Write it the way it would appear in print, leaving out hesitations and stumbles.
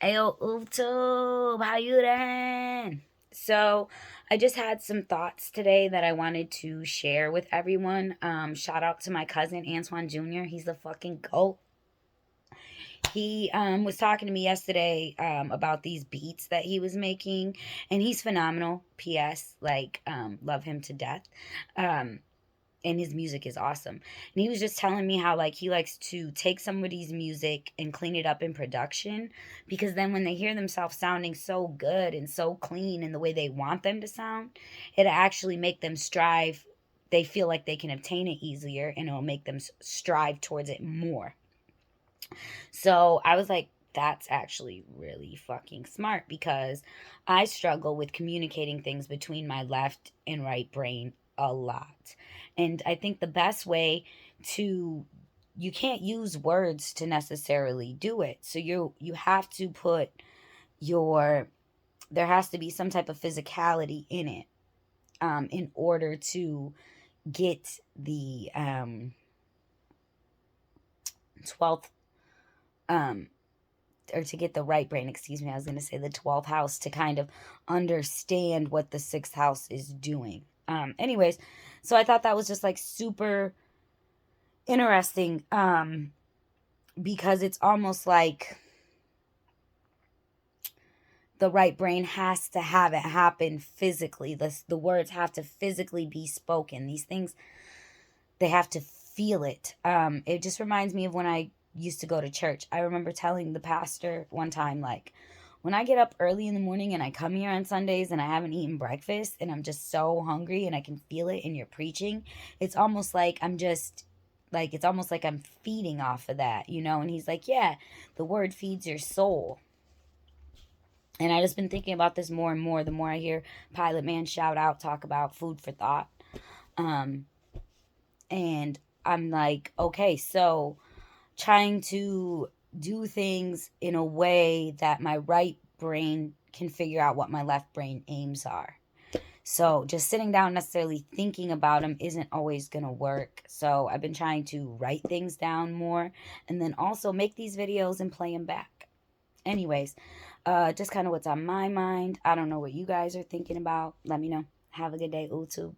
Ayo, YouTube, how you doing? So, I just had some thoughts today that I wanted to share with everyone. Shout out to my cousin Antoine Jr. He's the fucking goat. He was talking to me yesterday about these beats that he was making, and he's phenomenal. P.S. Like, love him to death. Um, and his music is awesome. And he was just telling me how like he likes to take somebody's music and clean it up in production, because then when they hear themselves sounding so good and so clean in the way they want them to sound, it actually make them strive. They feel like they can obtain it easier, and it'll make them strive towards it more. So I was like, that's actually really fucking smart, because I struggle with communicating things between my left and right brain a lot. And I think the best way to, you can't use words to necessarily do it. So you have to put your, there has to be some type of physicality in it, in order to get the 12th um or to get the right brain, excuse me, I was going to say the 12th house, to kind of understand what the 6th house is doing. Anyways, so I thought that was just like super interesting, because it's almost like the right brain has to have it happen physically. The words have to physically be spoken. These things, they have to feel it. It just reminds me of when I used to go to church. I remember telling the pastor one time, like, when I get up early in the morning and I come here on Sundays and I haven't eaten breakfast and I'm just so hungry and I can feel it in your preaching, it's almost like I'm just like, it's almost like I'm feeding off of that, you know? And he's like, yeah, the word feeds your soul. And I just been thinking about this more and more the more I hear Pilot Man shout out, talk about food for thought. Um, and I'm like, okay, so trying to do things in a way that my right brain can figure out what my left brain aims are. So just sitting down necessarily thinking about them isn't always going to work. So I've been trying to write things down more, and then also make these videos and play them back. Anyways, just kind of what's on my mind. I don't know what you guys are thinking about. Let me know. Have a good day, YouTube.